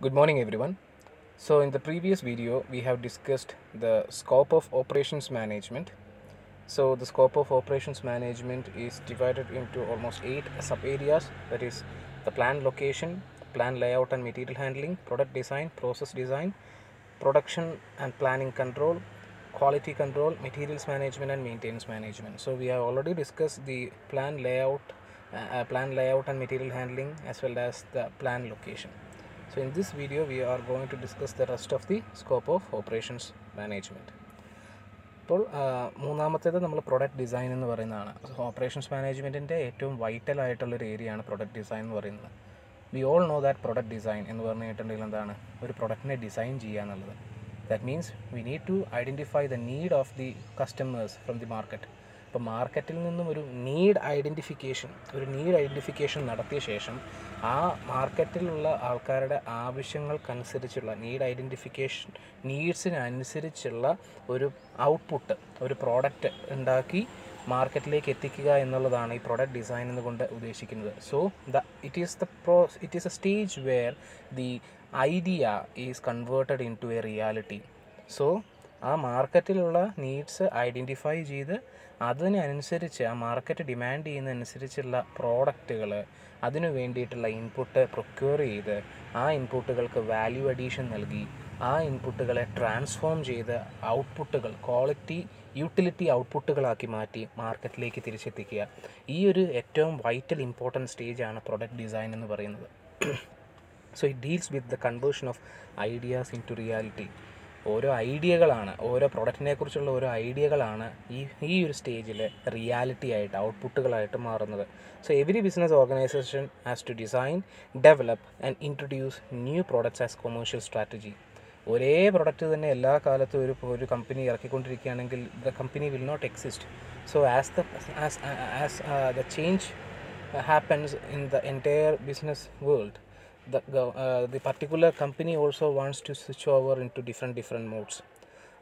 Good morning, everyone. So, in the previous video, we have discussed the scope of operations management. So, the scope of operations management is divided into almost 8 sub areas, that is, the plan location, plan layout and material handling, product design, process design, production and planning control, quality control, materials management, and maintenance management. So, we have already discussed the plan layout and material handling, as well as the plan location. So in this video we are going to discuss the rest of the scope of operations management. അപ്പോൾ മൂന്നാമത്തേത് നമ്മൾ product design എന്ന് പറയുന്നതാണ്. Operations മാനേജ്മെൻറ്റിൻ്റെ ഏറ്റവും vital ആയിട്ടുള്ളൊരു ഏരിയയാണ് product design എന്ന് പറയുന്നത്. We all know that product design എന്ന് പറഞ്ഞിട്ടുണ്ടെങ്കിൽ എന്താണ് ഒരു പ്രൊഡക്റ്റിനെ ഡിസൈൻ ചെയ്യുക എന്നുള്ളത്. That means we need to identify the need of the customers from the market. ഇപ്പോൾ മാർക്കറ്റിൽ നിന്നും ഒരു നീഡ് ഐഡൻറ്റിഫിക്കേഷൻ നടത്തിയ ശേഷം ആ മാർക്കറ്റിലുള്ള ആൾക്കാരുടെ ആവശ്യങ്ങൾക്കനുസരിച്ചുള്ള നീഡ്സിനനുസരിച്ചുള്ള ഒരു ഔട്ട്പുട്ട്, ഒരു പ്രോഡക്റ്റ് ഉണ്ടാക്കി മാർക്കറ്റിലേക്ക് എത്തിക്കുക എന്നുള്ളതാണ് ഈ പ്രൊഡക്റ്റ് ഡിസൈൻ എന്നുകൊണ്ട് ഉദ്ദേശിക്കുന്നത്. So it is a stage where the idea is converted into a reality. So ആ മാർക്കറ്റിലുള്ള നീഡ്സ് ഐഡൻറ്റിഫൈ ചെയ്ത് അതിനനുസരിച്ച് ആ മാർക്കറ്റ് ഡിമാൻഡ് ചെയ്യുന്നതനുസരിച്ചുള്ള പ്രോഡക്റ്റുകൾ, അതിനു വേണ്ടിയിട്ടുള്ള ഇൻപുട്ട് പ്രൊക്യൂർ ചെയ്ത് ആ ഇൻപുട്ടുകൾക്ക് വാല്യൂ അഡീഷൻ നൽകി ആ ഇൻപുട്ടുകളെ ട്രാൻസ്ഫോം ചെയ്ത് ഔട്ട്പുട്ടുകൾ യൂട്ടിലിറ്റി ഔട്ട്പുട്ടുകളാക്കി മാറ്റി മാർക്കറ്റിലേക്ക് തിരിച്ചെത്തിക്കുക. ഈ ഒരു ഏറ്റവും വൈറ്റൽ ഇമ്പോർട്ടൻറ്റ് സ്റ്റേജാണ് പ്രൊഡക്റ്റ് ഡിസൈൻ എന്ന് പറയുന്നത്. So it deals with the conversion of ideas into reality. ഓരോ ഐഡിയകളാണ്, ഓരോ പ്രൊഡക്റ്റിനെ കുറിച്ചുള്ള ഓരോ ഐഡിയകളാണ് ഈ ഒരു സ്റ്റേജിൽ റിയാലിറ്റി ആയിട്ട് ഔട്ട്പുട്ടുകളായിട്ട് മാറുന്നത്. So every business organisation has to design, develop and introduce new products as commercial strategy. ഒരേ പ്രൊഡക്റ്റ് തന്നെ എല്ലാ കാലത്തും ഒരു കമ്പനി ഇറക്കിക്കൊണ്ടിരിക്കുകയാണെങ്കിൽ the company will not exist. So as the change happens in the entire business world, the particular company also wants to switch over into different modes.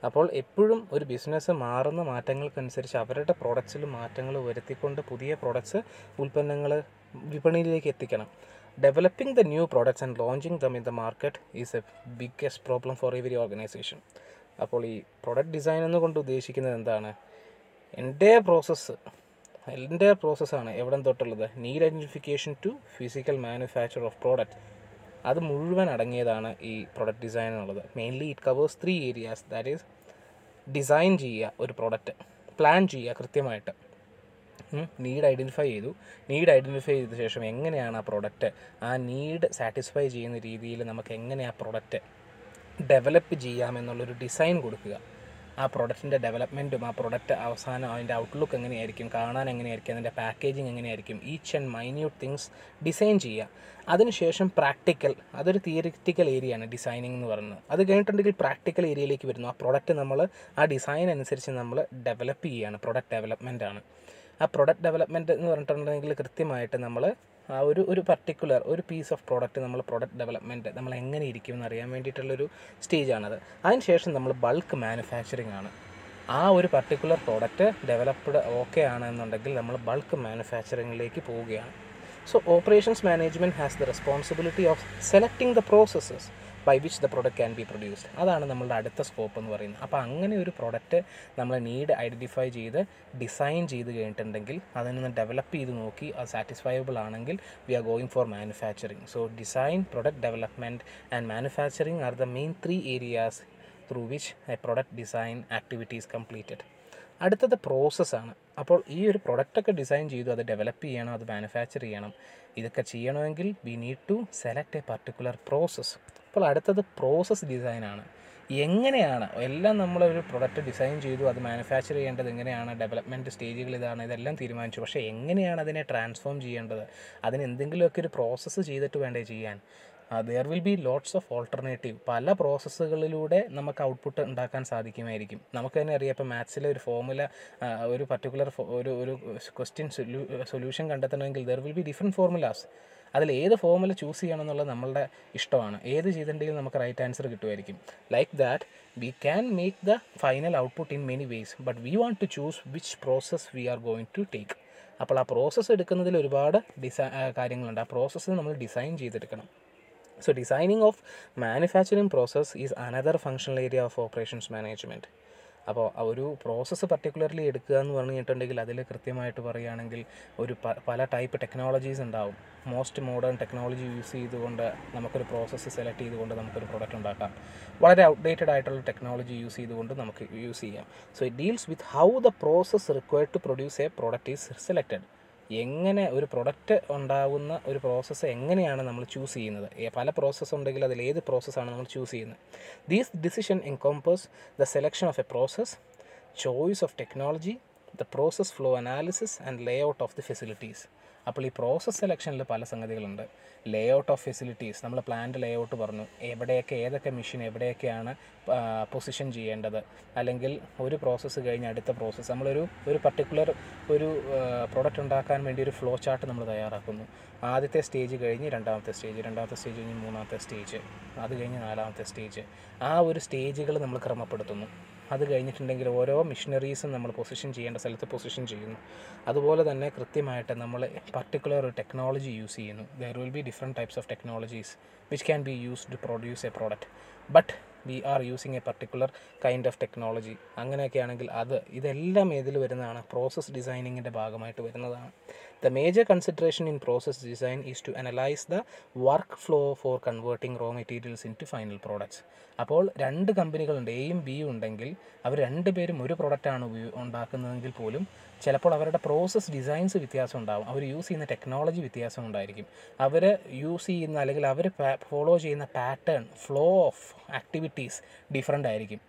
അപ്പോൾ എപ്പോഴും ഒരു business മാറുന്ന മാറ്റങ്ങൾക്കനുസരിച്ച് അവരുടെ പ്രോഡക്ട്സിൽ മാറ്റങ്ങൾ വരുത്തിക്കൊണ്ട് പുതിയ പ്രോഡക്ട്സ്, ഉൽപ്പന്നങ്ങൾ വിപണിയിലേക്ക് എത്തിക്കണം. Developing the new products and launching them in the market is A biggest problem for every organisation. അപ്പോൾ ഈ പ്രൊഡക്റ്റ് ഡിസൈൻ എന്നുകൊണ്ട് ഉദ്ദേശിക്കുന്നത് എന്താണ്? എൻ്റെ പ്രോസസ്സാണ് എവിടെ തൊട്ടുള്ളത്? Need identification to physical manufacture of product. അത് മുഴുവൻ അടങ്ങിയതാണ് ഈ പ്രൊഡക്റ്റ് ഡിസൈൻ എന്നുള്ളത്. Mainly it covers 3 areas. That is design ചെയ്യുക ഒരു പ്രോഡക്റ്റ്, പ്ലാൻ ചെയ്യുക കൃത്യമായിട്ട്, നീഡ് ഐഡൻറ്റിഫൈ ചെയ്ത ശേഷം എങ്ങനെയാണ് ആ പ്രോഡക്റ്റ് ആ നീഡ് സാറ്റിസ്ഫൈ ചെയ്യുന്ന രീതിയിൽ നമുക്ക് എങ്ങനെ ആ പ്രോഡക്റ്റ് ഡെവലപ്പ് ചെയ്യാമെന്നുള്ളൊരു ഡിസൈൻ കൊടുക്കുക. ആ പ്രൊഡക്റ്റിൻ്റെ ഡെവലപ്മെൻറ്റും ആ പ്രൊഡക്റ്റ് അവസാനം അതിൻ്റെ ഔട്ട്ലുക്ക് എങ്ങനെയായിരിക്കും, കാണാൻ എങ്ങനെയായിരിക്കും, അതിൻ്റെ പാക്കേജിങ് എങ്ങനെയായിരിക്കും, each and minute things design ചെയ്യുക. അതിനുശേഷം പ്രാക്ടിക്കൽ, അതൊരു തിയറിറ്റിക്കൽ ഏരിയയാണ് ഡിസൈനിങ് എന്ന് പറയുന്നത്. അത് കഴിഞ്ഞിട്ടുണ്ടെങ്കിൽ പ്രാക്ടിക്കൽ ഏരിയയിലേക്ക് വരുന്നു. ആ പ്രൊഡക്റ്റ് നമ്മൾ ആ ഡിസൈൻ അനുസരിച്ച് നമ്മൾ ഡെവലപ്പ് ചെയ്യുകയാണ്. പ്രൊഡക്റ്റ് ഡെവലപ്മെൻ്റ് ആണ്. ആ പ്രൊഡക്റ്റ് ഡെവലപ്മെൻറ്റ് എന്ന് പറഞ്ഞിട്ടുണ്ടെങ്കിൽ കൃത്യമായിട്ട് നമ്മൾ ആ ഒരു പർട്ടിക്കുലർ ഒരു പീസ് ഓഫ് പ്രോഡക്റ്റ് നമ്മൾ പ്രൊഡക്റ്റ് ഡെവലപ്മെൻറ്റ് നമ്മൾ എങ്ങനെ ഇരിക്കും എന്നറിയാൻ വേണ്ടിയിട്ടുള്ളൊരു സ്റ്റേജാണത്. അതിനുശേഷം നമ്മൾ ബൾക്ക് മാനുഫാക്ചറിങ് ആണ്. ആ ഒരു പർട്ടിക്കുലർ പ്രോഡക്റ്റ് ഡെവലപ്ഡ് ഓക്കെ ആണെന്നുണ്ടെങ്കിൽ നമ്മൾ ബൾക്ക് മാനുഫാക്ചറിങ്ങിലേക്ക് പോവുകയാണ്. So operations management has the responsibility of selecting the processes by which the product can be produced. അതാണ് നമ്മളുടെ അടുത്ത സ്കോപ്പ് എന്ന് പറയുന്നത്. അപ്പോൾ അങ്ങനെ ഒരു പ്രൊഡക്റ്റ് നമ്മൾ നീഡ് ഐഡൻറ്റിഫൈ ചെയ്ത് ഡിസൈൻ ചെയ്ത് കഴിഞ്ഞിട്ടുണ്ടെങ്കിൽ അതിനൊന്ന് ഡെവലപ്പ് ചെയ്ത് നോക്കി അത് സാറ്റിസ്ഫയബിൾ ആണെങ്കിൽ we are going for manufacturing. So design, product development and manufacturing are the main 3 areas through which a product design activity is completed. അടുത്തത് പ്രോസസ്സാണ്. അപ്പോൾ ഈ ഒരു പ്രൊഡക്റ്റൊക്കെ ഡിസൈൻ ചെയ്തു, അത് ഡെവലപ്പ് ചെയ്യണം, അത് മാനുഫാക്ചർ ചെയ്യണം. ഇതൊക്കെ ചെയ്യണമെങ്കിൽ we need to select a particular process. അപ്പോൾ അടുത്തത് പ്രോസസ്സ് ഡിസൈനാണ്. എങ്ങനെയാണ് എല്ലാം നമ്മളൊരു പ്രൊഡക്റ്റ് ഡിസൈൻ ചെയ്തു, അത് മാനുഫാക്ചർ ചെയ്യേണ്ടത് എങ്ങനെയാണ്, ഡെവലപ്മെൻറ്റ് സ്റ്റേജുകൾ ഇതെല്ലാം തീരുമാനിച്ചു. പക്ഷേ എങ്ങനെയാണ് അതിനെ ട്രാൻസ്ഫോം ചെയ്യേണ്ടത്? അതിന് എന്തെങ്കിലുമൊക്കെ ഒരു പ്രോസസ്സ് ചെയ്തിട്ട് വേണ്ടേ ചെയ്യാൻ? There will be lots of alternative. പല പ്രോസസ്സുകളിലൂടെ നമുക്ക് ഔട്ട്പുട്ട് ഉണ്ടാക്കാൻ സാധിക്കുമായിരിക്കും. നമുക്ക് തന്നെ അറിയാം, ഇപ്പോൾ മാത്സിലെ ഒരു ഫോർമുല, ഒരു പർട്ടിക്കുലർ ഒരു ക്വസ്റ്റ്യൻ സൊല്യൂഷൻ കണ്ടെത്തണമെങ്കിൽ there will be different formulas. അതിൽ ഏത് ഫോർമുല ചൂസ് ചെയ്യണം എന്നുള്ളത് നമ്മളുടെ ഇഷ്ടമാണ്. ഏത് ചെയ്തിട്ടുണ്ടെങ്കിൽ നമുക്ക് റൈറ്റ് ആൻസർ കിട്ടുമായിരിക്കും. Like that we can make the final output in many ways, but we want to choose which process we are going to take. അപ്പോൾ ആ പ്രോസസ്സ് എടുക്കുന്നതിൽ ഒരുപാട് കാര്യങ്ങളുണ്ട്. ആ പ്രോസസ്സ് നമ്മൾ ഡിസൈൻ ചെയ്തെടുക്കണം. So designing of manufacturing process is another functional area of operations management. അപ്പോൾ ഒരു പ്രോസസ്സ് പർട്ടിക്കുലർലി എടുക്കുക എന്ന് പറഞ്ഞിട്ടുണ്ടെങ്കിൽ അതിൽ കൃത്യമായിട്ട് പറയുകയാണെങ്കിൽ ഒരു പല ടൈപ്പ് ടെക്നോളജീസ് ഉണ്ടാവും. മോസ്റ്റ് മോഡേൺ ടെക്നോളജി യൂസ് ചെയ്തുകൊണ്ട് നമുക്കൊരു പ്രോസസ്സ് സെലക്ട് ചെയ്തുകൊണ്ട് നമുക്കൊരു പ്രൊഡക്റ്റ് ഉണ്ടാക്കാം. വളരെ ഔട്ട്ഡേറ്റഡ് ആയിട്ടുള്ള ടെക്നോളജി യൂസ് ചെയ്തുകൊണ്ട് നമുക്ക് യൂസ് ചെയ്യാം. So it deals with how the process required to produce a product is selected. എങ്ങനെ ഒരു പ്രൊഡക്റ്റ് ഉണ്ടാകുന്ന ഒരു പ്രോസസ്സ് എങ്ങനെയാണ് നമ്മൾ ചൂസ് ചെയ്യുന്നത്. പല പ്രോസസ്സ് ഉണ്ടെങ്കിൽ അതിൽ ഏത് പ്രോസസ്സാണ് നമ്മൾ ചൂസ് ചെയ്യുന്നത്. These decision encompass the selection of a process, choice of technology, the process flow analysis and layout of the facilities. അപ്പോൾ ഈ പ്രോസസ് സെലക്ഷനിൽ പല സംഗതികളുണ്ട്. ലേ ഔട്ട് ഓഫ് ഫെസിലിറ്റീസ്, നമ്മൾ പ്ലാന്റ് ലേ ഔട്ട് പറഞ്ഞു, ഏതൊക്കെ മെഷീൻ എവിടെയൊക്കെയാണ് പൊസിഷൻ ചെയ്യേണ്ടത്, അല്ലെങ്കിൽ ഒരു പ്രോസസ്സ് കഴിഞ്ഞ് അടുത്ത പ്രോസസ്സ് നമ്മളൊരു പർട്ടിക്കുലർ ഒരു പ്രോഡക്റ്റ് ഉണ്ടാക്കാൻ വേണ്ടി ഒരു ഫ്ലോ ചാർട്ട് നമ്മൾ തയ്യാറാക്കുന്നു. ആദ്യത്തെ സ്റ്റേജ് കഴിഞ്ഞ് രണ്ടാമത്തെ സ്റ്റേജ് കഴിഞ്ഞ് മൂന്നാമത്തെ സ്റ്റേജ്, അത് കഴിഞ്ഞ് നാലാമത്തെ സ്റ്റേജ്, ആ ഒരു സ്റ്റേജുകൾ നമ്മൾ ക്രമപ്പെടുത്തുന്നു. അത് കഴിഞ്ഞിട്ടുണ്ടെങ്കിൽ ഓരോ മിഷനറീസും നമ്മൾ പൊസിഷൻ ചെയ്യേണ്ട സ്ഥലത്ത് പൊസിഷൻ ചെയ്യുന്നു. അതുപോലെ തന്നെ കൃത്യമായിട്ട് നമ്മൾ പർട്ടിക്കുലർ ഒരു ടെക്നോളജി യൂസ് ചെയ്യുന്നു. There will be different types of technologies which can be used to produce a product, but we are using a particular kind of technology. അങ്ങനെയൊക്കെ ആണെങ്കിൽ ഇതെല്ലാം ഏതിൽ വരുന്നതാണ്? പ്രോസസ് ഡിസൈനിങ്ങിൻ്റെ ഭാഗമായിട്ട് വരുന്നതാണ്. The major consideration in process design is to analyze the workflow for converting raw materials into final products. അപ്പോൾ രണ്ട് കമ്പനികളുണ്ട്, എയും ബിയും ഉണ്ടെങ്കിൽ അവർ രണ്ടുപേരും ഒരു പ്രൊഡക്റ്റാണ് ഉണ്ടാക്കുന്നതെങ്കിൽ പോലും ചിലപ്പോൾ അവരുടെ പ്രോസസ് ഡിസൈൻസ് വ്യത്യാസം ഉണ്ടാകും. അവർ യൂസ് ചെയ്യുന്ന ടെക്നോളജി വ്യത്യാസം ഉണ്ടായിരിക്കും. അവർ യൂസ് ചെയ്യുന്ന അല്ലെങ്കിൽ അവർ ഫോളോ ചെയ്യുന്ന pattern, flow of activities different ആയിരിക്കും.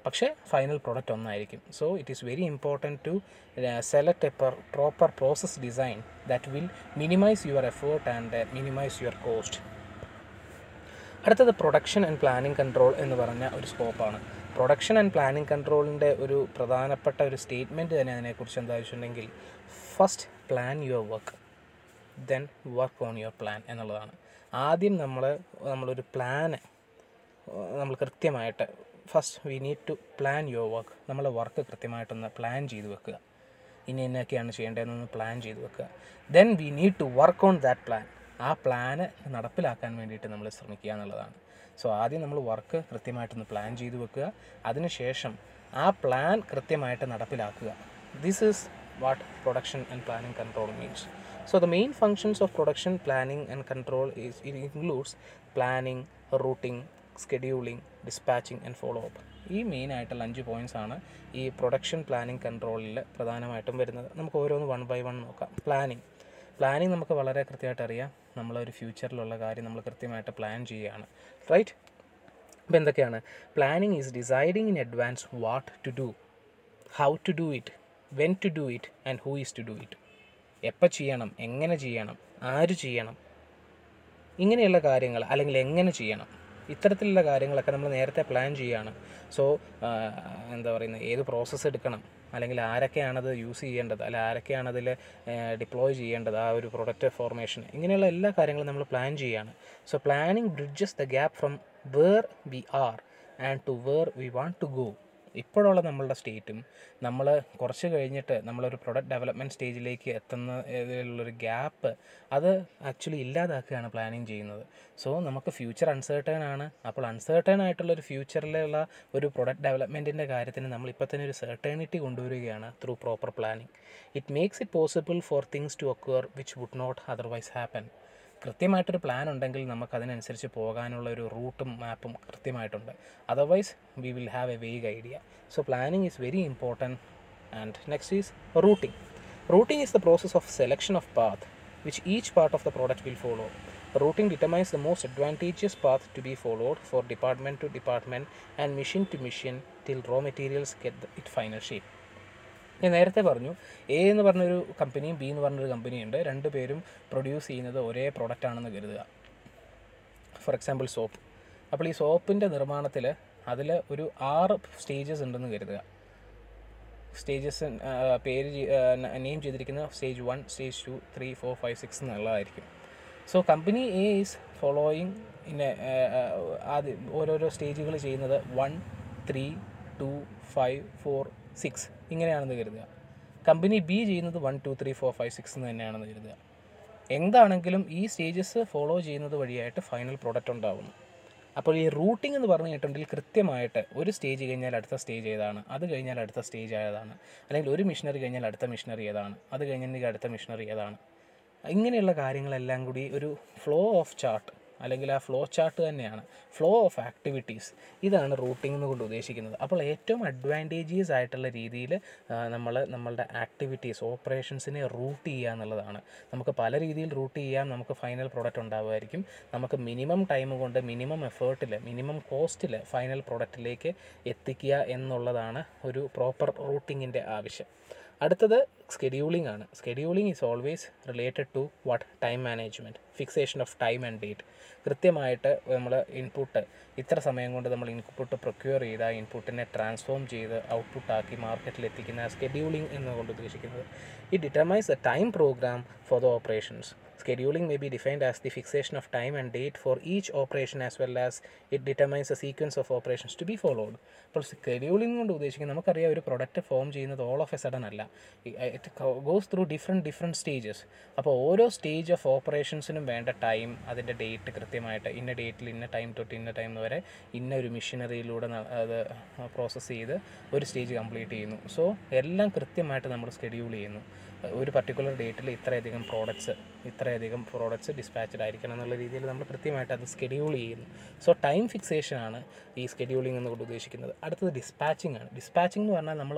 പക്ഷേ ഫൈനൽ പ്രോഡക്റ്റ് ഒന്നായിരിക്കും. So it is very important to select a proper process design that will minimize your effort and minimize your cost. അടുത്തത് പ്രൊഡക്ഷൻ ആൻഡ് പ്ലാനിംഗ് കൺട്രോൾ എന്ന് പറഞ്ഞ ഒരു സ്കോപ്പാണ്. Production and planning കൺട്രോളിൻ്റെ ഒരു പ്രധാനപ്പെട്ട ഒരു സ്റ്റേറ്റ്മെൻറ്റ് തന്നെ അതിനെക്കുറിച്ച് എന്താ വെച്ചിട്ടുണ്ടെങ്കിൽ, first plan your work, then work on your plan എന്നുള്ളതാണ്. ആദ്യം നമ്മളൊരു പ്ലാന് നമ്മൾ കൃത്യമായിട്ട് first we need to plan your work. നമ്മളെ വർക്ക് കൃത്യമായിട്ടൊന്ന് പ്ലാൻ ചെയ്ത് വെക്കുക. എന്നൊക്കെയാണ് ചെയ്യേണ്ടതെന്നൊന്ന് പ്ലാൻ ചെയ്ത് വെക്കുക. Then we need to work on that plan. ആ പ്ലാന് നടപ്പിലാക്കാൻ വേണ്ടിയിട്ട് നമ്മൾ ശ്രമിക്കുക എന്നുള്ളതാണ്. സോ ആദ്യം നമ്മൾ വർക്ക് കൃത്യമായിട്ടൊന്ന് പ്ലാൻ ചെയ്ത് വെക്കുക, അതിനുശേഷം ആ പ്ലാൻ കൃത്യമായിട്ട് നടപ്പിലാക്കുക. This is what production and planning control means. So the main functions of production planning and control includes planning, routing, scheduling, dispatching and follow-up. ഈ മെയിൻ ആയിട്ടുള്ള 5 പോയിൻറ്റ്സ് ആണ് ഈ പ്രൊഡക്ഷൻ പ്ലാനിംഗ് കൺട്രോളിൽ പ്രധാനമായിട്ടും വരുന്നത്. നമുക്ക് ഓരോന്ന് 1 by 1 നോക്കാം. പ്ലാനിങ് നമുക്ക് വളരെ കൃത്യമായിട്ട് അറിയാം. നമ്മളൊരു ഫ്യൂച്ചറിലുള്ള കാര്യം നമ്മൾ കൃത്യമായിട്ട് പ്ലാൻ ചെയ്യുകയാണ്, റൈറ്റ്? അപ്പോൾ എന്തൊക്കെയാണ്? Planning is deciding in advance what to do, how to do it, when to do it and who is to do it. എപ്പോൾ ചെയ്യണം, എങ്ങനെ ചെയ്യണം, ആര് ചെയ്യണം, ഇങ്ങനെയുള്ള കാര്യങ്ങൾ, അല്ലെങ്കിൽ എങ്ങനെ ചെയ്യണം, ഇത്തരത്തിലുള്ള കാര്യങ്ങളൊക്കെ നമ്മൾ നേരത്തെ പ്ലാൻ ചെയ്യുകയാണ്. സോ എന്താ പറയുന്നത്, ഏത് പ്രോസസ്സ് എടുക്കണം, അല്ലെങ്കിൽ ആരൊക്കെയാണത് യൂസ് ചെയ്യേണ്ടത്, അല്ലെങ്കിൽ ആരൊക്കെയാണതിൽ ഡിപ്ലോയ് ചെയ്യേണ്ടത്, ആ ഒരു പ്രൊഡക്റ്റ് ഫോർമേഷൻ, ഇങ്ങനെയുള്ള എല്ലാ കാര്യങ്ങളും നമ്മൾ പ്ലാൻ ചെയ്യുകയാണ്. So planning bridges the gap from where we are and to where we want to go. ഇപ്പോഴുള്ള നമ്മളുടെ സ്റ്റേറ്റും നമ്മൾ കുറച്ച് കഴിഞ്ഞിട്ട് നമ്മളൊരു പ്രൊഡക്റ്റ് ഡെവലപ്മെൻറ്റ് സ്റ്റേജിലേക്ക് എത്തുന്ന ഇതിലുള്ളൊരു ഗ്യാപ്പ്, അത് ആക്ച്വലി ഇല്ലാതാക്കുകയാണ് പ്ലാനിങ് ചെയ്യുന്നത്. സോ നമുക്ക് ഫ്യൂച്ചർ അൺസേർട്ടേൺ ആണ്. അപ്പോൾ അൺസേർട്ടേൺ ആയിട്ടുള്ളൊരു ഫ്യൂച്ചറിലുള്ള ഒരു പ്രൊഡക്റ്റ് ഡെവലപ്മെൻറ്റിൻ്റെ കാര്യത്തിന് നമ്മളിപ്പോൾ തന്നെ ഒരു സെർട്ടേണിറ്റി കൊണ്ടുവരികയാണ് through proper planning. It makes it possible for things to occur which would not otherwise happen. കൃത്യമായിട്ടൊരു പ്ലാൻ ഉണ്ടെങ്കിൽ നമുക്കതിനനുസരിച്ച് പോകാനുള്ള ഒരു റൂട്ടും മാപ്പും കൃത്യമായിട്ടുണ്ട്. Otherwise we will have a vague idea. So planning is very important. And next is routing. Routing is the process of selection of path which each part of the product will follow. Routing determines the most advantageous path to be followed for department to department and machine to machine till raw materials get its final shape. ഞാൻ നേരത്തെ പറഞ്ഞു, A എന്ന് പറഞ്ഞൊരു കമ്പനിയും B എന്ന് പറഞ്ഞൊരു കമ്പനിയുണ്ട്. രണ്ടുപേരും produce ചെയ്യുന്നത് ഒരേ പ്രോഡക്റ്റ് ആണെന്ന് കരുതുക. For example soap. അപ്പോൾ ഈ സോപ്പിൻ്റെ നിർമ്മാണത്തിൽ അതിൽ ഒരു 6 സ്റ്റേജസ് ഉണ്ടെന്ന് കരുതുക. സ്റ്റേജസ് പേര് നെയിം ചെയ്തിരിക്കുന്ന സ്റ്റേജ് 1, സ്റ്റേജ് 2, 3, 4, 5, 6 എന്നുള്ളതായിരിക്കും. So company A is following ആദ്യം ഓരോരോ സ്റ്റേജുകൾ ചെയ്യുന്നത് 1, 3, 2, 5, 4, 6 ഇങ്ങനെയാണെന്ന് കരുതുക. കമ്പനി ബി ചെയ്യുന്നത് 1, 2, 3, 4, 5, 6 എന്ന് തന്നെയാണെന്ന് കരുതുക. എന്താണെങ്കിലും ഈ സ്റ്റേജസ് ഫോളോ ചെയ്യുന്നത് വഴിയായിട്ട് ഫൈനൽ പ്രോഡക്റ്റ് ഉണ്ടാകുന്നു. അപ്പോൾ ഈ റൂട്ടിംഗ് എന്ന് പറഞ്ഞു കഴിഞ്ഞിട്ടുണ്ടെങ്കിൽ കൃത്യമായിട്ട് ഒരു സ്റ്റേജ് കഴിഞ്ഞാൽ അടുത്ത സ്റ്റേജ് ഏതാണ്, അത് കഴിഞ്ഞാൽ അടുത്ത സ്റ്റേജ് ഏതാണ്, അല്ലെങ്കിൽ ഒരു മിഷനറി കഴിഞ്ഞാൽ അടുത്ത മിഷനറി ഏതാണ്, അത് കഴിഞ്ഞിട്ടുണ്ടെങ്കിൽ അടുത്ത മിഷനറി ഏതാണ്, ഇങ്ങനെയുള്ള കാര്യങ്ങളെല്ലാം കൂടി ഒരു ഫ്ലോ ഓഫ് ചാർട്ട് അല്ലെങ്കിൽ ആ ഫ്ലോ ചാർട്ട് തന്നെയാണ് ഫ്ലോ ഓഫ് ആക്ടിവിറ്റീസ്. ഇതാണ് റൂട്ടിംഗ് എന്നുകൊണ്ട് ഉദ്ദേശിക്കുന്നത്. അപ്പോൾ ഏറ്റവും അഡ്വാൻറ്റേജിയസ് ആയിട്ടുള്ള രീതിയിൽ നമ്മളുടെ ആക്ടിവിറ്റീസ് ഓപ്പറേഷൻസിനെ റൂട്ട് ചെയ്യുക എന്നുള്ളതാണ്. നമുക്ക് പല രീതിയിൽ റൂട്ട് ചെയ്യാം. നമുക്ക് ഫൈനൽ പ്രോഡക്റ്റ് ഉണ്ടാവുമായിരിക്കും. നമുക്ക് മിനിമം ടൈം കൊണ്ട് മിനിമം എഫേർട്ടിൽ മിനിമം കോസ്റ്റിൽ ഫൈനൽ പ്രോഡക്റ്റിലേക്ക് എത്തിക്കുക എന്നുള്ളതാണ് ഒരു പ്രോപ്പർ റൂട്ടിങ്ങിൻ്റെ ആവശ്യം. അടുത്തത് സ്കെഡ്യൂളിംഗ് ആണ്. Scheduling is always related to what time management, fixation of time and date. കൃത്യമായിട്ട് നമ്മൾ ഇൻപുട്ട് ഇത്ര സമയം കൊണ്ട് നമ്മൾ ഇൻപുട്ട് പ്രൊക്യൂർ ചെയ്ത് ആ ഇൻപുട്ടിനെ ട്രാൻസ്ഫോം ചെയ്ത് ഔട്ട്പുട്ടാക്കി മാർക്കറ്റിൽ എത്തിക്കുന്ന സ്കെഡ്യൂളിംഗ് എന്നുകൊണ്ട് ഉദ്ദേശിക്കുന്നത്. It determines the time program for the operations. Scheduling may be defined as the fixation of time and date for each operation as well as it determines the sequence of operations to be followed. അപ്പോൾ scheduling കൊണ്ട് ഉദ്ദേശിക്കുന്നത് നമുക്കറിയാം ഒരു product form ചെയ്യുന്നത് all of A sudden അല്ല. It goes through different stages. അപ്പോൾ ഓരോ stage of ഓപ്പറേഷൻസിനും വേണ്ട ടൈം, അതിൻ്റെ ഡേറ്റ് കൃത്യമായിട്ട് ഇന്ന ഡേറ്റിൽ ഇന്ന ടൈം തൊട്ട് ഇന്ന ടൈം വരെ ഇന്ന ഒരു മെഷീനറിയിലൂടെ അത് പ്രോസസ്സ് ചെയ്ത് ഒരു സ്റ്റേജ് കംപ്ലീറ്റ് ചെയ്യുന്നു. സോ എല്ലാം കൃത്യമായിട്ട് നമ്മൾ സ്കെഡ്യൂൾ ചെയ്യുന്നു. ഒരു പർട്ടിക്കുലർ ഡേറ്റിൽ ഇത്രയധികം പ്രോഡക്റ്റ്സ് ഡിസ്പാച്ച്ഡ് ആയിരിക്കണം എന്നുള്ള രീതിയിൽ നമ്മൾ കൃത്യമായിട്ട് അത് സ്കെഡ്യൂൾ ചെയ്യുന്നു. സോ ടൈം ഫിക്സേഷനാണ് ഈ സ്കെഡ്യൂളിംഗ് എന്നുകൊണ്ട് ഉദ്ദേശിക്കുന്നത്. അടുത്തത് ഡിസ്പാച്ചിങ് ആണ്. ഡിസ്പാച്ചിങ് എന്ന് പറഞ്ഞാൽ നമ്മൾ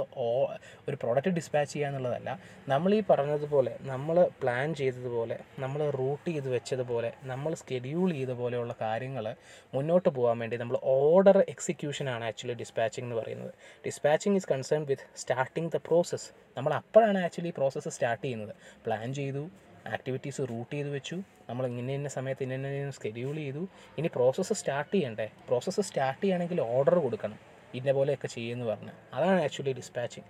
ഒരു പ്രോഡക്റ്റ് ഡിസ്പാച്ച് ചെയ്യുക എന്നുള്ളതല്ല. നമ്മൾ ഈ പറഞ്ഞതുപോലെ നമ്മൾ പ്ലാൻ ചെയ്തതുപോലെ നമ്മൾ റൂട്ട് ചെയ്ത് വെച്ചതുപോലെ നമ്മൾ സ്കെഡ്യൂൾ ചെയ്ത പോലെയുള്ള കാര്യങ്ങൾ മുന്നോട്ട് പോകാൻ വേണ്ടി നമ്മൾ ഓർഡർ എക്സിക്യൂഷനാണ് ആക്ച്വലി ഡിസ്പാച്ചിങ് എന്ന് പറയുന്നത്. Dispatching is concern with starting the process. നമ്മൾ അപ്പോഴാണ് ആക്ച്വലി പ്രോസസ്സ് സ്റ്റാർട്ട് ചെയ്യുന്നത്. പ്ലാൻ ചെയ്തു, ആക്ടിവിറ്റീസ് റൂട്ട് ചെയ്ത് വെച്ചു, നമ്മൾ ഇന്ന സമയത്ത് ഇന്ന സ്കെഡ്യൂൾ ചെയ്തു. ഇനി പ്രോസസ്സ് സ്റ്റാർട്ട് ചെയ്യണ്ടേ? പ്രോസസ്സ് സ്റ്റാർട്ട് ചെയ്യണമെങ്കിൽ ഓർഡർ കൊടുക്കണം, ഇന്ന പോലെയൊക്കെ ചെയ്യുമെന്ന് പറഞ്ഞ്. അതാണ് actually dispatching.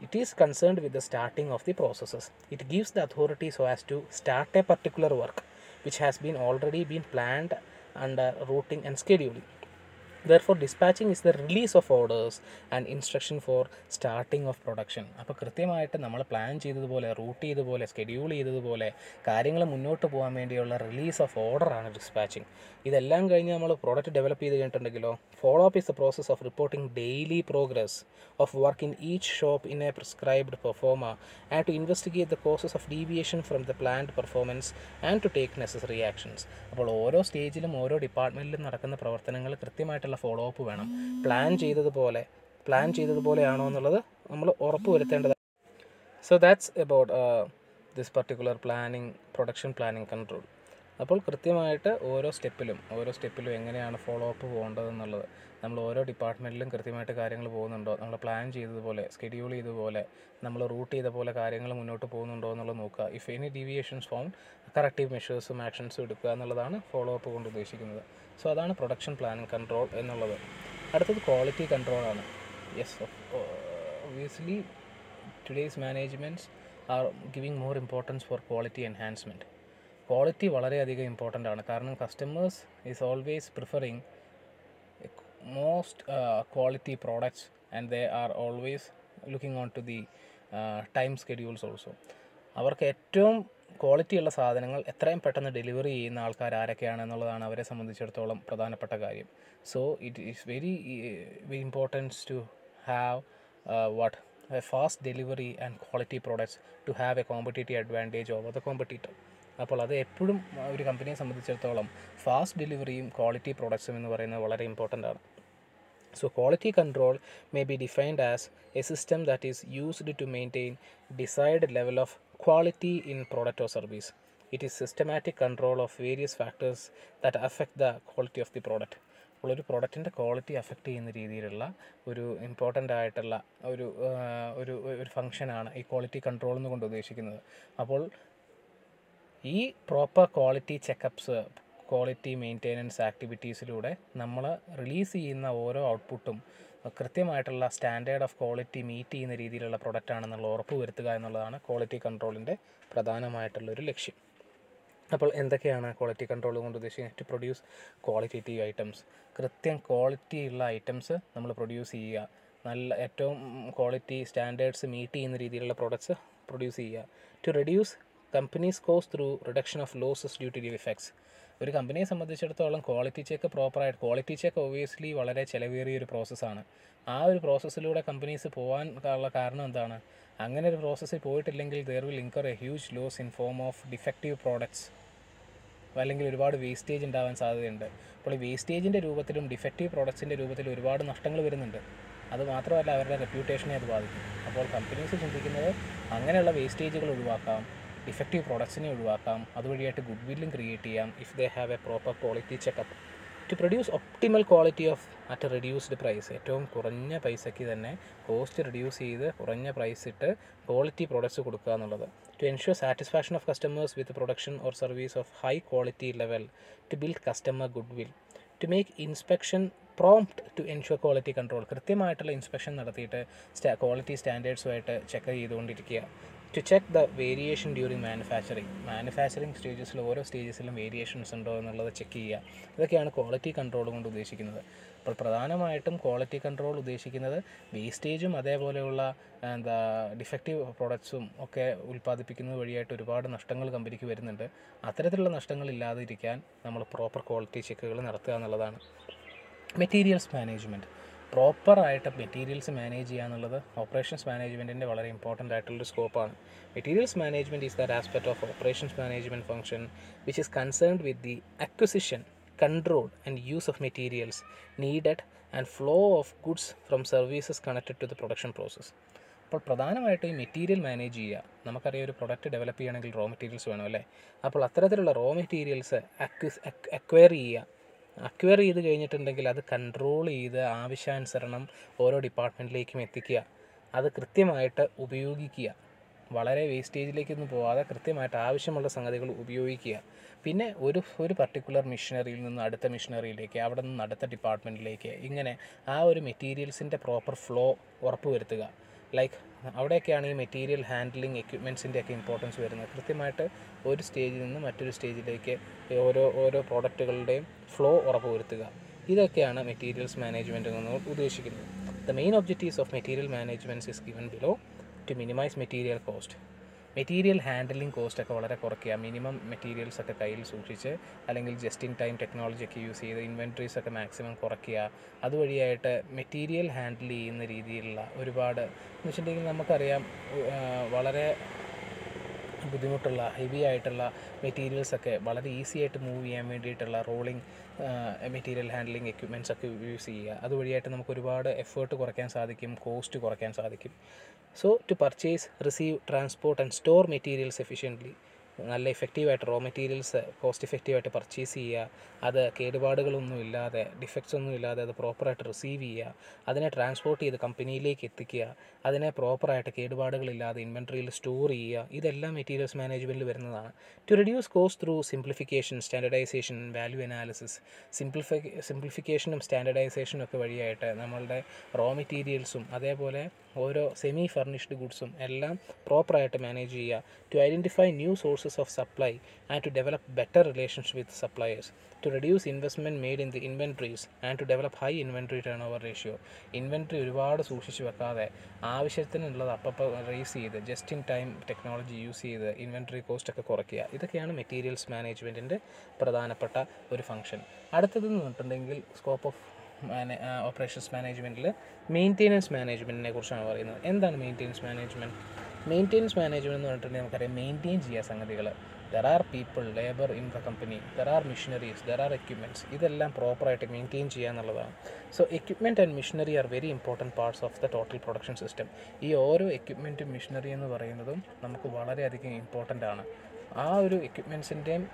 It is concerned with the starting of the processes. It gives the authority so as to start a particular work which has been already been planned under routing and scheduling. Therefore, dispatching is the release of orders and instruction for starting of production. അപ്പോൾ കൃത്യമായിട്ട് നമ്മൾ plan ചെയ്തതുപോലെ root ചെയ്തതുപോലെ schedule ചെയ്തതുപോലെ കാര്യങ്ങൾ മുന്നോട്ട് പോകാൻ വേണ്ടിയുള്ള റിലീസ് ഓഫ് ഓർഡറാണ് ഡിസ്പാച്ചിങ്. ഇതെല്ലാം കഴിഞ്ഞ് നമ്മൾ പ്രോഡക്റ്റ് ഡെവലപ്പ് ചെയ്ത് കഴിഞ്ഞിട്ടുണ്ടെങ്കിലോ follow up is the process of reporting daily progress of work in each shop in a prescribed performer and to investigate the causes of deviation from the planned performance and to take necessary actions. അപ്പോൾ ഓരോ സ്റ്റേജിലും ഓരോ ഡിപ്പാർട്ട്മെൻറ്റിലും നടക്കുന്ന പ്രവർത്തനങ്ങൾ കൃത്യമായിട്ടുള്ള follow up വേണം. Plan ചെയ്തതുപോലെയാണോ എന്നുള്ളത് നമ്മൾ ഉറപ്പ് വരുത്തേണ്ടതാണ്. So that's about this particular production planning control. അപ്പോൾ കൃത്യമായിട്ട് ഓരോ സ്റ്റെപ്പിലും എങ്ങനെയാണ് ഫോളോ അപ്പ് പോകേണ്ടതെന്നുള്ളത് നമ്മൾ ഓരോ ഡിപ്പാർട്ട്മെൻറ്റിലും കൃത്യമായിട്ട് കാര്യങ്ങൾ പോകുന്നുണ്ടോ, നമ്മൾ പ്ലാൻ ചെയ്തതുപോലെ സ്കെഡ്യൂൾ ചെയ്തതുപോലെ നമ്മൾ റൂട്ട് ചെയ്ത പോലെ കാര്യങ്ങൾ മുന്നോട്ട് പോകുന്നുണ്ടോ എന്നുള്ളത് നോക്കുക. If any deviations found corrective മെഷേഴ്സും ആക്ഷൻസും എടുക്കുക എന്നുള്ളതാണ് ഫോളോ അപ്പ് കൊണ്ട് ഉദ്ദേശിക്കുന്നത്. സോ അതാണ് പ്രൊഡക്ഷൻ പ്ലാനിങ് കൺട്രോൾ എന്നുള്ളത്. അടുത്തത് ക്വാളിറ്റി കൺട്രോളാണ്. Yes, obviously today's managements are giving more importance for quality enhancement. Quality വളരെയധികം ഇമ്പോർട്ടൻ്റ് ആണ്. കാരണം customers is always preferring most quality products and they are always looking on to the time schedules also. അവർക്ക് ഏറ്റവും ക്വാളിറ്റിയുള്ള സാധനങ്ങൾ എത്രയും പെട്ടെന്ന് delivery ചെയ്യുന്ന ആൾക്കാർ ആരൊക്കെയാണ് എന്നുള്ളതാണ് അവരെ സംബന്ധിച്ചിടത്തോളം പ്രധാനപ്പെട്ട കാര്യം. So it is very importance to have a fast delivery and quality products to have a competitive advantage over the competitor. അപ്പോൾ അത് എപ്പോഴും ഒരു കമ്പനിയെ സംബന്ധിച്ചിടത്തോളം ഫാസ്റ്റ് ഡെലിവറിയും ക്വാളിറ്റി പ്രോഡക്ട്സും എന്ന് പറയുന്നത് വളരെ ഇമ്പോർട്ടൻ്റ് ആണ്. So quality control may be defined as a system that is used to maintain desired level of quality in product or service. It is systematic control of various factors that affect the quality of the product. അപ്പോൾ ഒരു പ്രൊഡക്റ്റിൻ്റെ quality affect ചെയ്യുന്ന രീതിയിലുള്ള ഒരു important ആയിട്ടുള്ള ഒരു ഫംഗ്ഷനാണ് ഈ quality control എന്നുകൊണ്ട് ഉദ്ദേശിക്കുന്നത്. അപ്പോൾ ഈ proper quality checkups, quality maintenance ആക്ടിവിറ്റീസിലൂടെ നമ്മൾ റിലീസ് ചെയ്യുന്ന ഓരോ ഔട്ട്പുട്ടും കൃത്യമായിട്ടുള്ള സ്റ്റാൻഡേർഡ് ഓഫ് ക്വാളിറ്റി മീറ്റ് ചെയ്യുന്ന രീതിയിലുള്ള പ്രൊഡക്റ്റ് ആണെന്നുള്ള ഉറപ്പ് വരുത്തുക എന്നുള്ളതാണ് ക്വാളിറ്റി കൺട്രോളിൻ്റെ പ്രധാനമായിട്ടുള്ളൊരു ലക്ഷ്യം. അപ്പോൾ എന്തൊക്കെയാണ് ക്വാളിറ്റി കൺട്രോൾ കൊണ്ട് ഉദ്ദേശിക്കുന്നത്? To produce qualitative items. കൃത്യം ക്വാളിറ്റിയുള്ള ഐറ്റംസ് നമ്മൾ പ്രൊഡ്യൂസ് ചെയ്യുക, നല്ല ഏറ്റവും ക്വാളിറ്റി സ്റ്റാൻഡേർഡ്സ് മീറ്റ് ചെയ്യുന്ന രീതിയിലുള്ള പ്രോഡക്ട്സ് പ്രൊഡ്യൂസ് ചെയ്യുക. To reduce companies cost through reduction of losses due to defects. ഒരു കമ്പനിയെ സംബന്ധിച്ചിടത്തോളം ക്വാളിറ്റി ചെക്ക് പ്രോപ്പറായിട്ട്, ക്വാളിറ്റി ചെക്ക് ഒബ്വിയസ്ലി വളരെ ചിലവേറിയ ഒരു പ്രോസസ്സാണ്. ആ ഒരു പ്രോസസ്സിലൂടെ കമ്പനീസ് പോകാൻ ഉള്ള കാരണം എന്താണ്? അങ്ങനെ ഒരു പ്രോസസ്സിൽ പോയിട്ടില്ലെങ്കിൽ there will incur a huge loss in form of defective products, അല്ലെങ്കിൽ ഒരുപാട് വേസ്റ്റേജ് ഉണ്ടാവാൻ സാധ്യതയുണ്ട്. അപ്പോൾ ഈ വേസ്റ്റേജിൻ്റെ രൂപത്തിലും ഡിഫക്റ്റീവ് പ്രോഡക്ട്സിൻ്റെ രൂപത്തിലും ഒരുപാട് നഷ്ടങ്ങൾ വരുന്നുണ്ട്. അത് മാത്രമല്ല അവരുടെ റെപ്യൂട്ടേഷനെ അത് ബാധിക്കും. അപ്പോൾ കമ്പനീസ് ചിന്തിക്കുന്നത് അങ്ങനെയുള്ള വേസ്റ്റേജുകൾ ഒഴിവാക്കാം, ഡിഫക്റ്റീവ് പ്രോഡക്ട്സിനെ ഒഴിവാക്കാം, അതുവഴിയായിട്ട് ഗുഡ് വില്ലും ക്രിയേറ്റ് ചെയ്യാം if they have a proper quality checkup to produce optimal quality of at a reduced price. ഏറ്റവും കുറഞ്ഞ പൈസയ്ക്ക് തന്നെ കോസ്റ്റ് റിഡ്യൂസ് ചെയ്ത് കുറഞ്ഞ പ്രൈസ് ഇട്ട് ക്വാളിറ്റി പ്രോഡക്ട്സ് കൊടുക്കുക എന്നുള്ളത്. To ensure satisfaction of customers with production or service of high quality level to build customer goodwill. To make inspection prompt to ensure quality control. കൃത്യമായിട്ടുള്ള inspection നടത്തിയിട്ട് quality സ്റ്റാൻഡേർഡ്സുമായിട്ട് check ചെയ്തുകൊണ്ടിരിക്കുക. To check the variation during manufacturing സ്റ്റേജസിൽ ഓരോ സ്റ്റേജസിലും variations ഉണ്ടോ എന്നുള്ളത് check ചെയ്യുക. ഇതൊക്കെയാണ് ക്വാളിറ്റി കൺട്രോൾ കൊണ്ട് ഉദ്ദേശിക്കുന്നത്. അപ്പോൾ പ്രധാനമായിട്ടും ക്വാളിറ്റി കൺട്രോൾ ഉദ്ദേശിക്കുന്നത് വേസ്റ്റേജും അതേപോലെയുള്ള ഡിഫക്റ്റീവ് പ്രോഡക്ട്സും ഒക്കെ ഉൽപ്പാദിപ്പിക്കുന്നത് വഴിയായിട്ട് ഒരുപാട് നഷ്ടങ്ങൾ കമ്പനിക്ക് വരുന്നുണ്ട്. അത്തരത്തിലുള്ള നഷ്ടങ്ങൾ ഇല്ലാതിരിക്കാൻ നമ്മൾ പ്രോപ്പർ ക്വാളിറ്റി ചെക്കുകൾ നടത്തുക എന്നുള്ളതാണ്. Materials management. പ്രോപ്പറായിട്ട് മെറ്റീരിയൽസ് മാനേജ് ചെയ്യുക എന്നുള്ളത് ഓപ്പറേഷൻസ് മാനേജ്മെൻറ്റിൻ്റെ വളരെ ഇമ്പോർട്ടൻ്റ് ആയിട്ടുള്ളൊരു സ്കോപ്പാണ്. Materials management is that aspect of operations management function which is concerned with the acquisition, control and use of materials needed and flow of goods from services connected to the production process. അപ്പോൾ പ്രധാനമായിട്ടും ഈ material manage ചെയ്യുക. നമുക്കറിയാം ഒരു product develop ചെയ്യണമെങ്കിൽ raw materials വേണം അല്ലേ? അപ്പോൾ അത്തരത്തിലുള്ള റോ മെറ്റീരിയൽസ് അക്വയർ ചെയ്ത് കഴിഞ്ഞിട്ടുണ്ടെങ്കിൽ അത് കൺട്രോൾ ചെയ്ത് ആവശ്യാനുസരണം ഓരോ ഡിപ്പാർട്ട്മെൻറ്റിലേക്കും എത്തിക്കുക. അത് കൃത്യമായിട്ട് ഉപയോഗിക്കുക. വളരെ വേസ്റ്റേജിലേക്കൊന്നും പോകാതെ കൃത്യമായിട്ട് ആവശ്യമുള്ള സംഗതികൾ ഉപയോഗിക്കുക. പിന്നെ ഒരു പർട്ടിക്കുലർ മിഷനറിയിൽ നിന്ന് അടുത്ത മിഷനറിയിലേക്ക്, അവിടെ നിന്ന് അടുത്ത ഡിപ്പാർട്ട്മെൻറ്റിലേക്ക്, ഇങ്ങനെ ആ ഒരു മെറ്റീരിയൽസിൻ്റെ പ്രോപ്പർ ഫ്ലോ ഉറപ്പുവരുത്തുക. ലൈക്ക് അവിടെയൊക്കെയാണ് ഈ മെറ്റീരിയൽ ഹാൻഡ്ലിങ് എക്യുപ്മെൻറ്റ്സിൻ്റെ ഒക്കെ ഇമ്പോർട്ടൻസ് വരുന്നത്. കൃത്യമായിട്ട് ഒരു സ്റ്റേജിൽ നിന്ന് മറ്റൊരു സ്റ്റേജിലേക്ക് ഓരോ പ്രോഡക്റ്റുകളുടെയും ഫ്ലോ ഉറപ്പുവരുത്തുക. ഇതൊക്കെയാണ് മെറ്റീരിയൽസ് മാനേജ്മെൻറ്റ് എന്ന് ഉദ്ദേശിക്കുന്നത്. The main objectives of material management is given below. To minimise material cost. Material handling കോസ്റ്റൊക്കെ വളരെ കുറയ്ക്കുക. മിനിമം മെറ്റീരിയൽസ് ഒക്കെ കയ്യിൽ സൂക്ഷിച്ച് അല്ലെങ്കിൽ ജസ്റ്റ് ഇൻ ടൈം ടെക്നോളജി ഒക്കെ യൂസ് ചെയ്ത് ഇൻവെൻട്രീസ് ഒക്കെ മാക്സിമം കുറയ്ക്കുക. അതുവഴിയായിട്ട് മെറ്റീരിയൽ ഹാൻഡിൽ ചെയ്യുന്ന രീതിയിലുള്ള ഒരുപാട് എന്ന് വെച്ചിട്ടുണ്ടെങ്കിൽ നമുക്കറിയാം വളരെ ബുദ്ധിമുട്ടുള്ള ഹെവി ആയിട്ടുള്ള മെറ്റീരിയൽസൊക്കെ വളരെ ഈസി ആയിട്ട് മൂവ് ചെയ്യാൻ വേണ്ടിയിട്ടുള്ള റോളിംഗ് മെറ്റീരിയൽ ഹാൻഡ്ലിംഗ് എക്യുപ്മെൻറ്റ്സ് ഒക്കെ യൂസ് ചെയ്യുക. അതുവഴിയായിട്ട് നമുക്ക് ഒരുപാട് എഫേർട്ട് കുറയ്ക്കാൻ സാധിക്കും, കോസ്റ്റ് കുറയ്ക്കാൻ സാധിക്കും. So to purchase, receive, transport and store materials efficiently. നല്ല എഫക്റ്റീവായിട്ട് റോ മെറ്റീരിയൽസ് കോസ്റ്റ് എഫക്റ്റീവായിട്ട് പർച്ചേസ് ചെയ്യുക. അത് കേടുപാടുകളൊന്നും ഇല്ലാതെ, ഡിഫക്ട്സ് ഒന്നും ഇല്ലാതെ അത് പ്രോപ്പറായിട്ട് റിസീവ് ചെയ്യുക. അതിനെ ട്രാൻസ്പോർട്ട് ചെയ്ത് കമ്പനിയിലേക്ക് എത്തിക്കുക. അതിനെ പ്രോപ്പറായിട്ട് കേടുപാടുകളില്ലാതെ ഇൻവെൻട്രിയിൽ സ്റ്റോർ ചെയ്യുക. ഇതെല്ലാം മെറ്റീരിയൽസ് മാനേജ്മെൻറ്റിൽ വരുന്നതാണ്. To reduce cost through simplification, standardisation, value analysis. സിംപ്ലിഫിക്കേഷനും സ്റ്റാൻഡർഡൈസേഷനും ഒക്കെ വഴിയായിട്ട് നമ്മളുടെ റോ മെറ്റീരിയൽസും അതേപോലെ ഓരോ സെമി ഫർണിഷ്ഡ് ഗുഡ്സും എല്ലാം പ്രോപ്പറായിട്ട് മാനേജ് ചെയ്യുക. To identify new sources of supply and to develop better relations with suppliers. To reduce investment made in the inventories and to develop high inventory turnover ratio. Inventory ഒരുപാട് സൂക്ഷിച്ച് വെക്കാതെ ആവശ്യത്തിനുള്ളത് അപ്പോൾ raise ചെയ്ത് just in time technology use ചെയ്ത് inventory കോസ്റ്റൊക്കെ കുറയ്ക്കുക. ഇതൊക്കെയാണ് മെറ്റീരിയൽസ് മാനേജ്മെൻറ്റിൻ്റെ പ്രധാനപ്പെട്ട ഒരു ഫംഗ്ഷൻ. അടുത്തതെന്ന് പറഞ്ഞിട്ടുണ്ടെങ്കിൽ സ്കോപ്പ് ഓഫ് ഓപ്പറേഷൻസ് മാനേജ്മെൻറ്റിൽ മെയിൻ്റെനൻസ് മാനേജ്മെൻറ്റിനെ കുറിച്ചാണ് പറയുന്നത്. എന്താണ് മെയിൻ്റെനൻസ് മാനേജ്മെൻറ്റ്? മെയിൻ്റെനൻസ് മാനേജ്മെൻറ്റ് എന്ന് പറഞ്ഞിട്ടുണ്ടെങ്കിൽ നമുക്കറിയാം മെയിൻറ്റെയിൻ ചെയ്യുക സംഗതികൾ. There are people, labour in the company, there are machineries, there are equipments. ഇതെല്ലാം പ്രോപ്പറായിട്ട് മെയിൻറ്റെയിൻ ചെയ്യുക എന്നുള്ളതാണ്. So equipment and machinery are very important parts of the total production system. ഈ ഓരോ എക്യുപ്മെൻറ്റും മിഷനറി എന്ന് പറയുന്നതും നമുക്ക് വളരെയധികം ഇമ്പോർട്ടൻ്റ് ആണ്. ആ ഒരു എക്യുപ്മെൻറ്റ്സിൻ്റെയും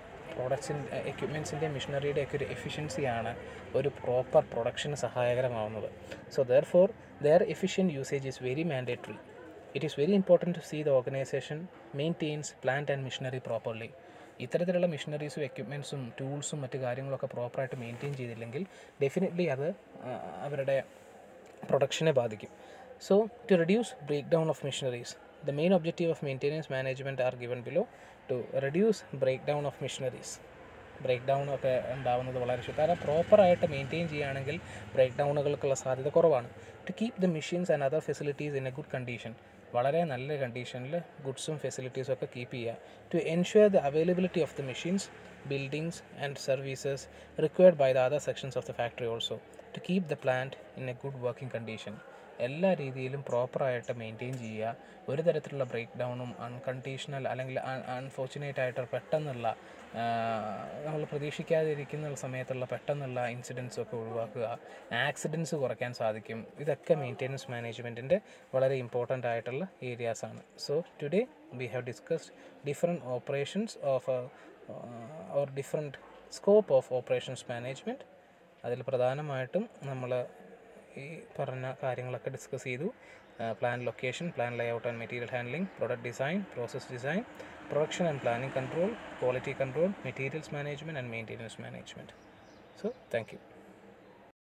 എക്യുപ്മെൻറ്റ്സിൻ്റെയും മിഷനറിയുടെയൊക്കെ ഒരു എഫിഷ്യൻസിയാണ് ഒരു പ്രോപ്പർ പ്രൊഡക്ഷന് സഹായകരമാവുന്നത്. So therefore their efficient usage is very mandatory. It is very important to see the organization maintains plant and machinery properly. ഇത്തരത്തിലുള്ള മെഷീനറീസും എക്യുപ്മെൻറ്റ്സും ടൂൾസും മറ്റു കാര്യങ്ങളൊക്കെ പ്രോപ്പറായിട്ട് മെയിൻറ്റെയിൻ ചെയ്തില്ലെങ്കിൽ ഡെഫിനറ്റ്ലി അത് അവരുടെ പ്രൊഡക്ഷനെ ബാധിക്കും. So to reduce breakdown of machineries, the main objective of maintenance management are given below. To reduce breakdown of machineries, breakdown ഒക്കെ ഉണ്ടാവുന്നത് വളരെ കാരണം പ്രോപ്പറായിട്ട് മെയിൻറ്റെയിൻ ചെയ്യുകയാണെങ്കിൽ ബ്രേക്ക് ഡൗണുകൾക്കുള്ള സാധ്യത കുറവാണ്. To keep the machines and other facilities in a good condition, വളരെ നല്ല കണ്ടീഷനിൽ ഗുഡ്സും ഫെസിലിറ്റീസും ഒക്കെ കീപ്പ് ചെയ്യുക. To ensure the availability of the machines, buildings and services required by the other sections of the factory also, to keep the plant in a good working condition. എല്ലാ രീതിയിലും പ്രോപ്പറായിട്ട് മെയിൻറ്റെയിൻ ചെയ്യുക. ഒരു തരത്തിലുള്ള ബ്രേക്ക് ഡൗണും അൺകണ്ടീഷണൽ അല്ലെങ്കിൽ unfortunate ആയിട്ട് പെട്ടെന്നുള്ള നമ്മൾ പ്രതീക്ഷിക്കാതിരിക്കുന്ന സമയത്തുള്ള പെട്ടെന്നുള്ള ഇൻസിഡൻസും ഒക്കെ ഒഴിവാക്കുക. ആക്സിഡൻസ് കുറയ്ക്കാൻ സാധിക്കും. ഇതൊക്കെ മെയിൻ്റെനൻസ് മാനേജ്മെൻറ്റിൻ്റെ വളരെ ഇമ്പോർട്ടൻ്റ് ആയിട്ടുള്ള ഏരിയാസാണ്. So today we have discussed different operations of or different scope of operations management. അതിൽ പ്രധാനമായിട്ടും നമ്മൾ ഈ പറഞ്ഞ കാര്യങ്ങളൊക്കെ ഡിസ്കസ് ചെയ്തു. Plan location, plan layout and material handling, product design, process design, production and planning control, quality control, materials management and maintenance management. So thank U.